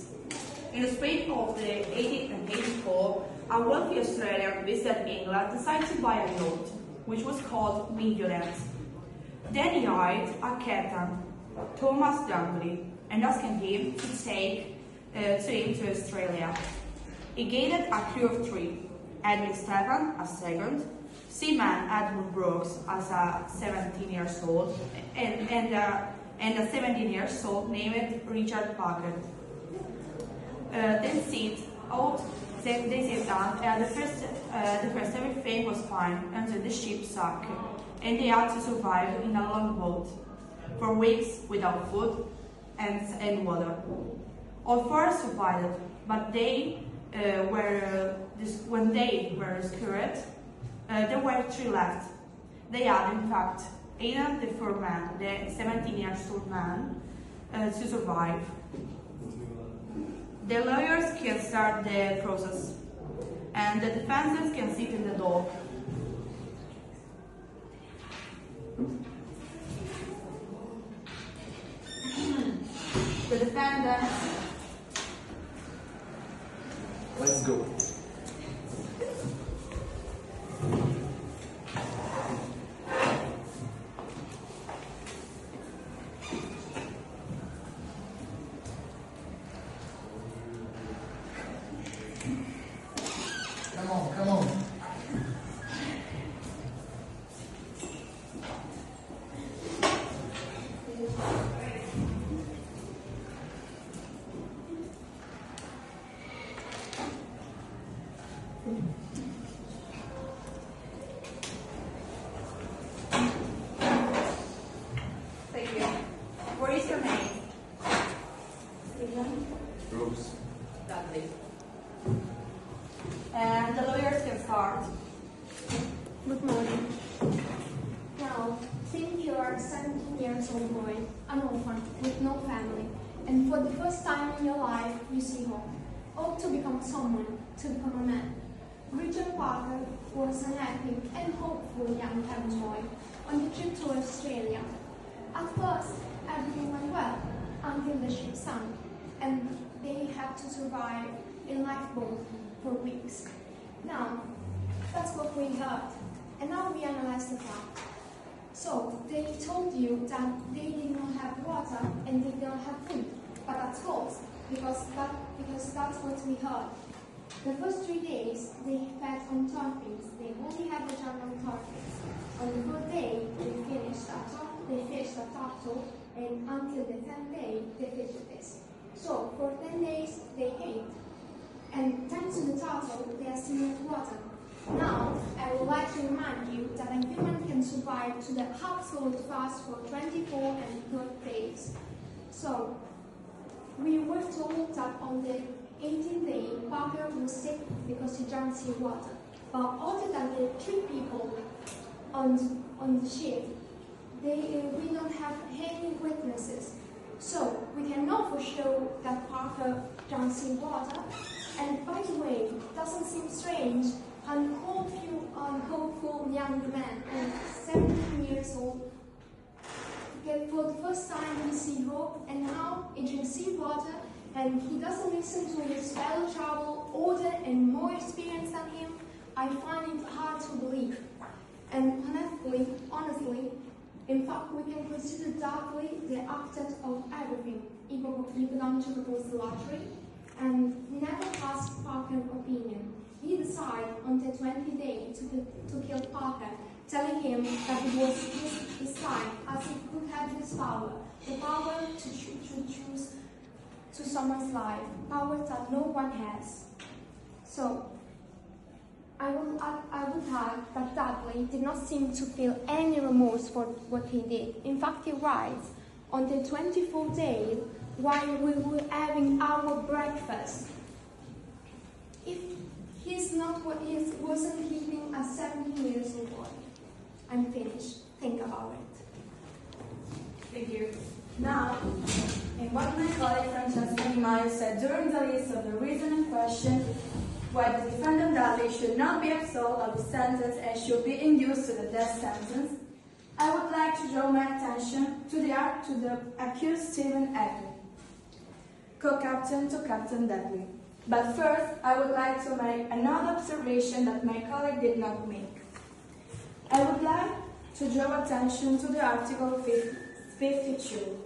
days. In the spring of the 1884, a wealthy Australian visited England decided to buy a yacht, which was called Midland. Then he hired a captain, Thomas Dunkley, and asked him to take him to Australia. He gained a crew of 3, Edwin Stephen, a second, seaman Edmund Brooks as a 17 years old, and a 17 years old named Richard Parker. They set out, and the first everything was fine until the ship sank, and they had to survive in a long boat for weeks without food and water. All 4 survived, but when they were rescued, there were 3 left. They had, in fact, Aidan, the 4th man, the 17-year-old man, to survive. The lawyers can start the process, and the defendants can sit in the dock. The defendants. Let's go. Come on. Thank you. What is your name? Rose. Dudley. And the lawyers can start. Good morning. Now, think you are a 17-year-old boy, an orphan with no family, and for the first time in your life, you see home. Ought to become someone, to become a man. Richard Parker was an active and hopeful young cabin boy on the trip to Australia. At first, everything went well until the ship sank, and they had to survive in lifeboat for weeks. Now, that's what we heard, and now we analyze the fact. So, they told you that they did not have water and they don't have food, but that's false, because that's what we heard. The first 3 days, they fed on torpings. They only had the German torpings. On the 4th day, they fished a turtle, and until the 10th day, they fished a fish. So, for 10 days, they ate. And thanks to the turtle, they are still in water. Now, I would like to remind you that a human can survive to the absolute fast for 24 and 30 days. So, we were told that on the 18th day, Parker was sick because he drank seawater. But other than the 3 people on the ship, we don't have any witnesses. So, we can know for sure that Parker drank seawater. And by the way, it doesn't seem strange, an hopeful young man, 17 years old, for the first time he sees hope, and now he drinks seawater, and he doesn't listen to his fellow traveler, older and more experienced than him. I find it hard to believe. And honestly, in fact, we can consider Dudley the architect of everything. He began to propose the lottery and never asked Parker's opinion. He decided on the 20th day to kill Parker, telling him that it was his time, as he could have this power, the power to choose to someone's life, power that no one has. So, I would add that Dudley did not seem to feel any remorse for what he did. In fact, he writes, on the 24th day, while we were having our breakfast, if wasn't keeping a 17 years old boy. I'm finished. Think about it. Thank you. Now, in what my colleague Francesca Di Maio said during the list of the reason in question, why the defendant Dudley should not be absolved of his sentence and should be induced to the death sentence, I would like to draw my attention to the accused Stephen Epping. co-captain to Captain Dudley. But first, I would like to make another observation that my colleague did not make. I would like to draw attention to the Article 52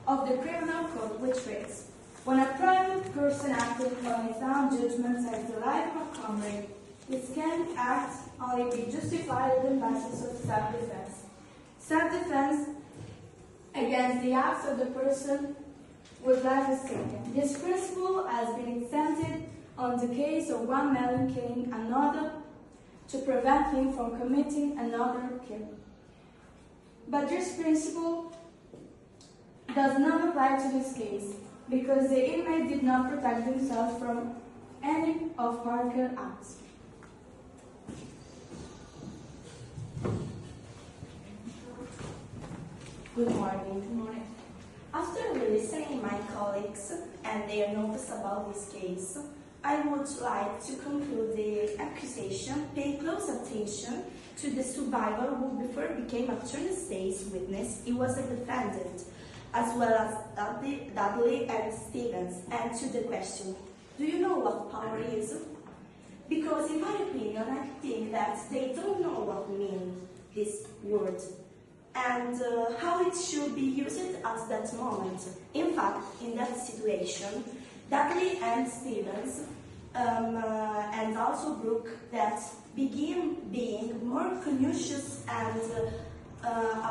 of the Criminal Code, which reads, when a private person acting on his own judgment as the life of comrade, his can act only be justified on the basis of self-defense. Self-defense against the acts of the person whose life is taken. This principle has been extended on the case of one man killing another to prevent him from committing another kill. But this principle does not apply to this case, because the inmate did not protect himself from any of Parker's acts. Good morning. Good morning. After listening my colleagues and their notes about this case, I would like to conclude the accusation pay close attention to the survivor who before became a turned state's witness. He was a defendant, as well as Dudley and Stevens, and to the question, do you know what power is? Because in my opinion, I think that they don't know what means this word and how it should be used at that moment. In fact, in that situation, Dudley and Stevens and also Brooke that begin being more conscious and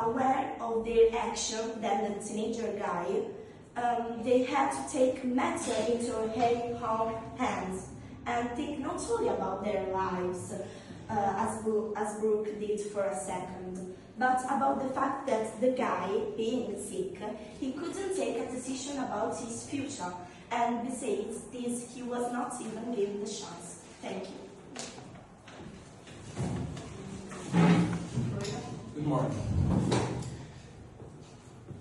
aware of their action than the teenager guy. They had to take matter into their own hands and think not only about their lives, as Brooke did for a second, but about the fact that the guy, being sick, he couldn't take a decision about his future, and besides this, he was not even given the chance. Thank you. Good morning.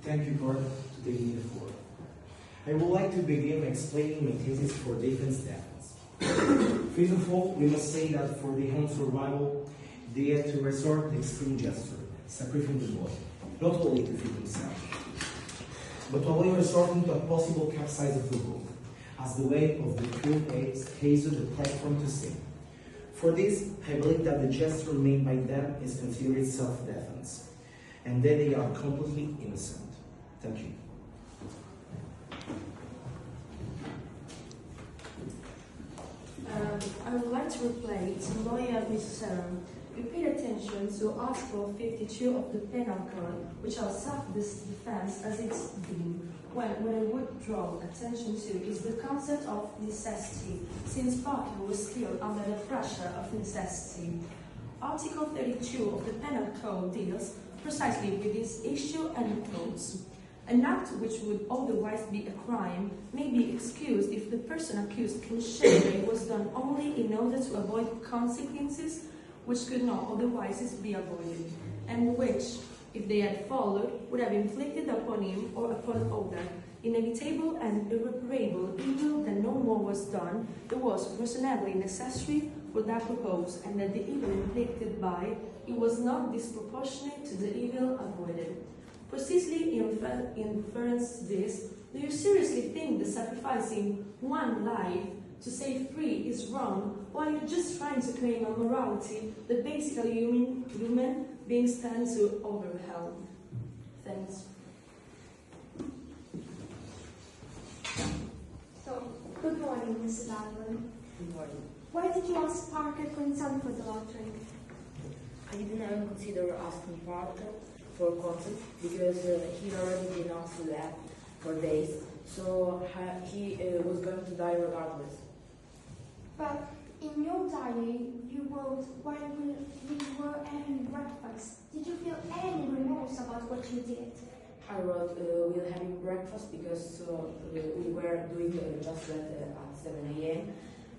Thank you, Gordon, to taking the floor. I would like to begin by explaining my thesis for defense defense. First of all, we must say that for the home survival, they had to resort to extreme gesture, sacrificing the boy, not only to feed himself, but only resorting to a possible capsize of the boat, as the weight of the crew hastened the platform to sink. For this, I believe that the gesture made by them is considered self-defense, and that they are completely innocent. Thank you. I would like to reply to lawyer Mr. Saran. We paid attention to Article 52 of the Penal Code, which are self-defense as it's deemed. What I would draw attention to is the concept of necessity, since Parker was still under the pressure of necessity. Article 32 of the Penal Code deals precisely with this issue and quotes. An act which would otherwise be a crime may be excused if the person accused can show that it was done only in order to avoid consequences which could not otherwise be avoided, and which, if they had followed, would have inflicted upon him or upon other inevitable and irreparable evil that no more was done, it was reasonably necessary for that purpose, and that the evil inflicted by it was not disproportionate to the evil avoided. Precisely in inference to this, do you seriously think that sacrificing one life to save three is wrong, or are you just trying to claim a morality that basically human beings tend to overwhelm? Thanks. So, good morning, Mrs. Allen. Good morning. Why did you ask Parker consent for the lottery? I didn't even consider asking Parker for consent because he already been asked to that for days, so he was going to die regardless. But in your diary, you wrote while we were having breakfast. Did you feel any remorse about what you did? I wrote we were having breakfast because we were doing the just at 7 a.m.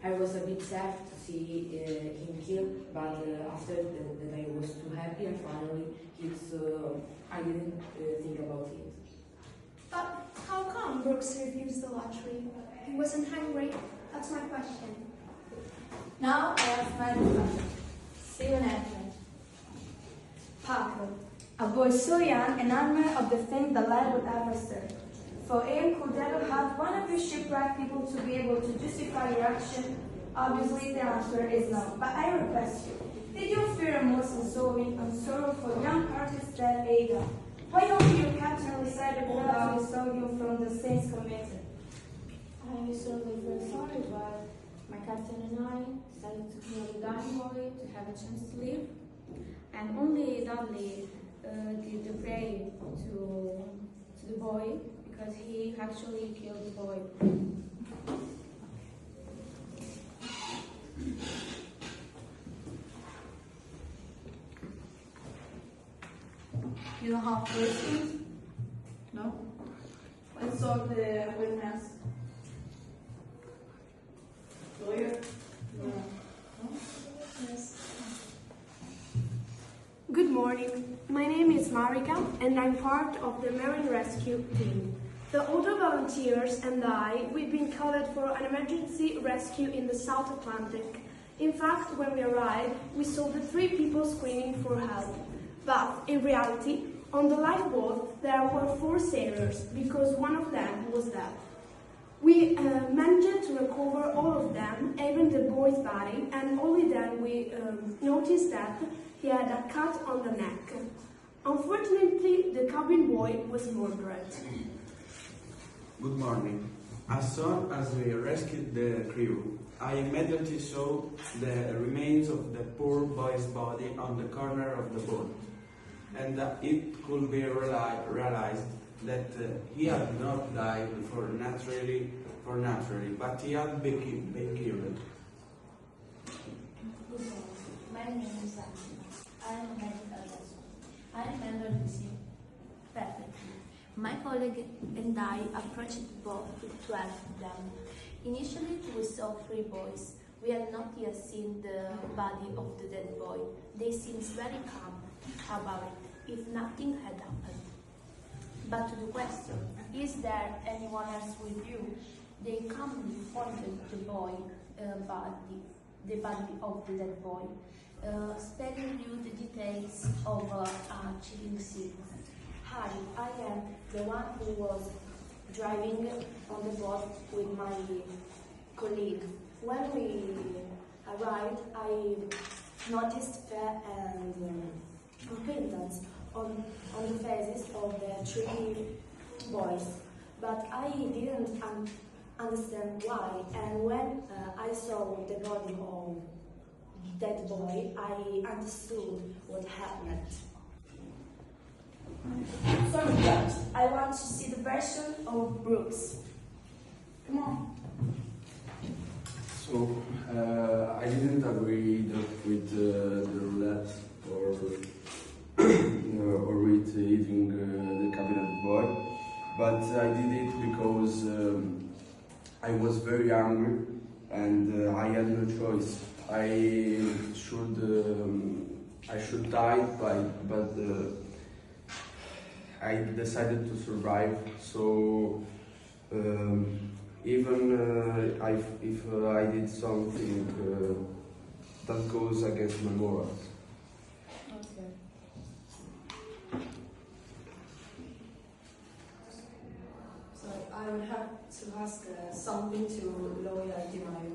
I was a bit sad to see him killed, but after that I was too happy, and finally I didn't think about it. But how come Brooks refused the lottery? He wasn't hungry? That's my question. Now I ask my question. Stephen Edmund. Parker, a boy so young and unaware of the thing that life would ever serve. for him could ever have one of you shipwrecked people to be able to justify your action? Obviously, the answer is no. But I request you, did you fear remorse and sorrow for young artist dead Ada? Why only your captain decided to allow his sorrow from the sins committed? I certainly feel sorry, but my captain and I decided to kill the dying boy to have a chance to live. And only Dudley did pray to the boy because he actually killed the boy. You don't have questions? No? Let's solve the witness. Lawyer? No. Yes. Good morning. My name is Marika and I'm part of the marine rescue team. The other volunteers and I, we've been called for an emergency rescue in the South Atlantic. In fact, when we arrived, we saw the 3 people screaming for help. But in reality, on the lifeboat, there were 4 sailors because one of them was dead. We managed to recover all of them, even the boy's body, and only then we noticed that he had a cut on the neck. Unfortunately, the cabin boy was murdered. Good morning. As soon as we rescued the crew, I immediately saw the remains of the poor boy's body on the corner of the boat, and it could be realized that he had not died naturally, but he had been killed. Good morning. My name is Anna. I am a medical assistant. I remember the scene perfectly. My colleague and I approached the boat to help them. Initially, we saw 3 boys. We had not yet seen the body of the dead boy. They seemed very calm about it, if nothing had happened. But to the question, is there anyone else with you? They calmly pointed the body of the dead boy, sparing you the details of a chilling scene. Hi, I am the one who was driving on the boat with my colleague. When we arrived, I noticed fear and repentance on the faces of the 3 boys, but I didn't understand why. And when I saw the body of that boy, I understood what happened. Sorry, Judge. I want to see the version of Brooks. Come on. So, I didn't agree with the roulette or with eating the cabinet boy, but I did it because I was very hungry and I had no choice. I should die, but I decided to survive. So even if I did something that goes against my morals. Okay. So I would have to ask something to lawyer Di Maio.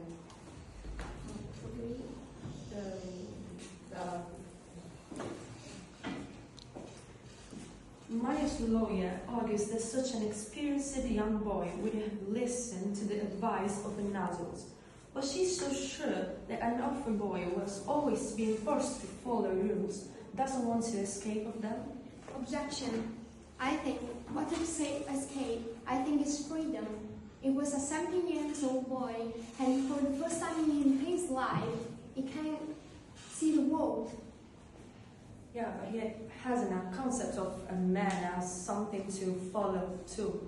Maio's lawyer argues that such an experienced young boy would have listened to the advice of an adult. But she's so sure that an orphan boy was always being forced to follow rules, doesn't want to escape of them. Objection. I think what you say escape, I think is freedom. It was a 17-year-old boy, and for the first time in his life, he can't see the world. Yeah, but he has a concept of a man as something to follow too.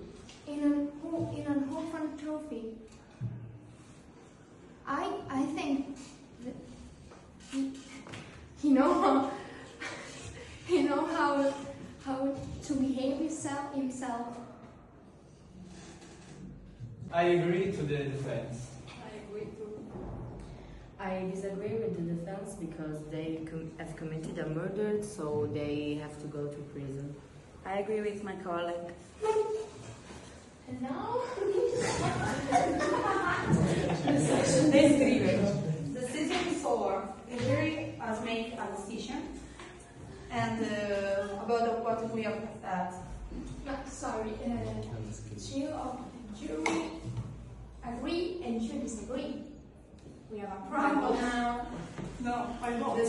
In an orphan trophy. I think that he know how to behave himself. I agree to the defense. I agree too. I disagree with the defense because they have committed a murder, so they have to go to prison. I agree with my colleague. And now? Descrive. The decision is over. The jury has made a decision. And about what we have said. No, sorry. Two of the jury agree and two disagree. We have a problem now. No, I won't. We're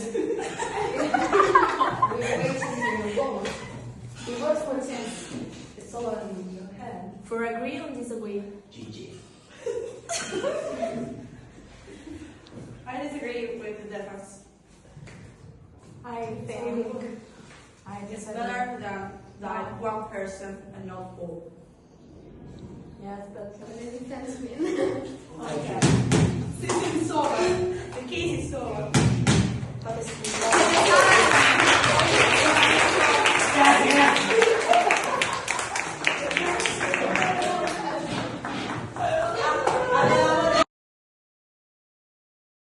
waiting for your vote. The vote for sense. It's all in your head. For agree or disagree? GG. I disagree with the defense. I think It's better than that one person and not all. yes, but the defense win. Okay.